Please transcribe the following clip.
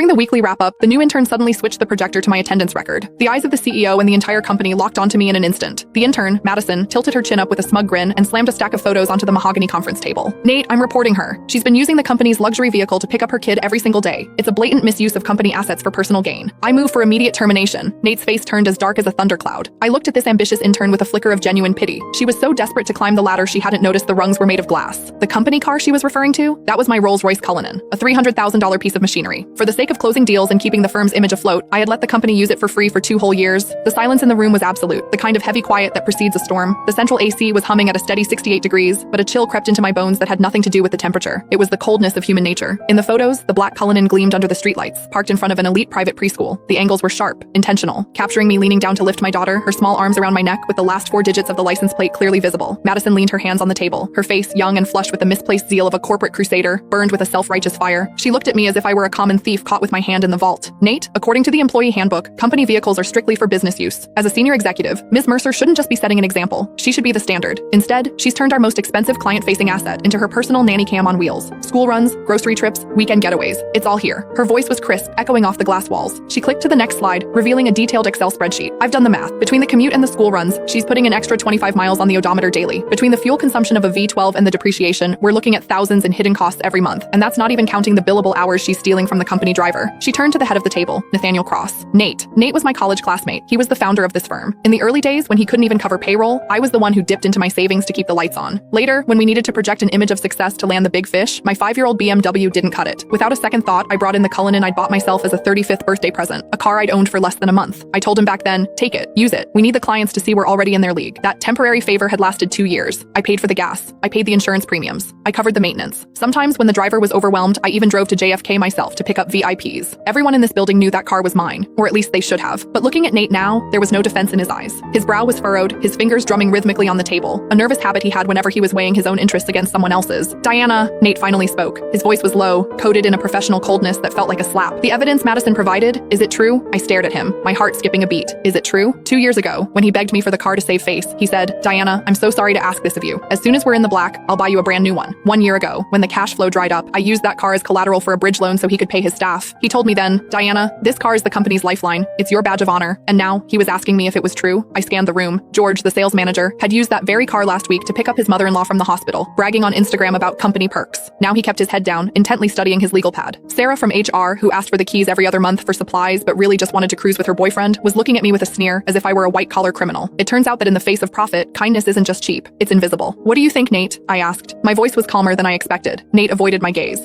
During the weekly wrap-up, the new intern suddenly switched the projector to my attendance record. The eyes of the CEO and the entire company locked onto me in an instant. The intern, Madison, tilted her chin up with a smug grin and slammed a stack of photos onto the mahogany conference table. "Nate, I'm reporting her. She's been using the company's luxury vehicle to pick up her kid every single day. It's a blatant misuse of company assets for personal gain. I move for immediate termination." Nate's face turned as dark as a thundercloud. I looked at this ambitious intern with a flicker of genuine pity. She was so desperate to climb the ladder she hadn't noticed the rungs were made of glass. The company car she was referring to? That was my Rolls-Royce Cullinan, a $300,000 piece of machinery. For the sake of closing deals and keeping the firm's image afloat, I had let the company use it for free for 2 whole years. The silence in the room was absolute, the kind of heavy quiet that precedes a storm. The central AC was humming at a steady 68 degrees, but a chill crept into my bones that had nothing to do with the temperature. It was the coldness of human nature. In the photos, the black Cullinan gleamed under the streetlights, parked in front of an elite private preschool. The angles were sharp, intentional, capturing me leaning down to lift my daughter, her small arms around my neck with the last 4 digits of the license plate clearly visible. Madison leaned her hands on the table, her face, young and flushed with the misplaced zeal of a corporate crusader, burned with a self-righteous fire. She looked at me as if I were a common thief caught with my hand in the vault. "Nate, according to the employee handbook, company vehicles are strictly for business use. As a senior executive, Ms. Mercer shouldn't just be setting an example. She should be the standard. Instead, she's turned our most expensive client-facing asset into her personal nanny cam on wheels. School runs, grocery trips, weekend getaways. It's all here." Her voice was crisp, echoing off the glass walls. She clicked to the next slide, revealing a detailed Excel spreadsheet. "I've done the math. Between the commute and the school runs, she's putting an extra 25 miles on the odometer daily. Between the fuel consumption of a V12 and the depreciation, we're looking at thousands in hidden costs every month. And that's not even counting the billable hours she's stealing from the company driver." She turned to the head of the table, Nathaniel Cross. Nate was my college classmate. He was the founder of this firm. In the early days, when he couldn't even cover payroll, I was the one who dipped into my savings to keep the lights on. Later, when we needed to project an image of success to land the big fish, my 5-year-old BMW didn't cut it. Without a second thought, I brought in the Cullinan I'd bought myself as a 35th birthday present, a car I'd owned for less than a month. I told him back then, "Take it, use it. We need the clients to see we're already in their league." That temporary favor had lasted 2 years. I paid for the gas. I paid the insurance premiums. I covered the maintenance. Sometimes when the driver was overwhelmed, I even drove to JFK myself to pick up VIPs. Everyone in this building knew that car was mine, or at least they should have. But looking at Nate now, there was no defense in his eyes. His brow was furrowed, his fingers drumming rhythmically on the table, a nervous habit he had whenever he was weighing his own interests against someone else's. "Diana," Nate finally spoke. His voice was low, coated in a professional coldness that felt like a slap. "The evidence Madison provided, is it true?" I stared at him, my heart skipping a beat. "Is it true?" 2 years ago, when he begged me for the car to save face, he said, "Diana, I'm so sorry to ask this of you. As soon as we're in the black, I'll buy you a brand new one." 1 year ago, when the cash flow dried up, I used that car as collateral for a bridge loan so he could pay his staff. He told me then, "Diana, this car is the company's lifeline. It's your badge of honor." And now, he was asking me if it was true. I scanned the room. George, the sales manager, had used that very car last week to pick up his mother-in-law from the hospital, bragging on Instagram about company perks. Now he kept his head down, intently studying his legal pad. Sarah from HR, who asked for the keys every other month for supplies but really just wanted to cruise with her boyfriend, was looking at me with a sneer, as if I were a white-collar criminal. It turns out that in the face of profit, kindness isn't just cheap, it's invisible. "What do you think, Nate?" I asked. My voice was calmer than I expected. Nate avoided my gaze.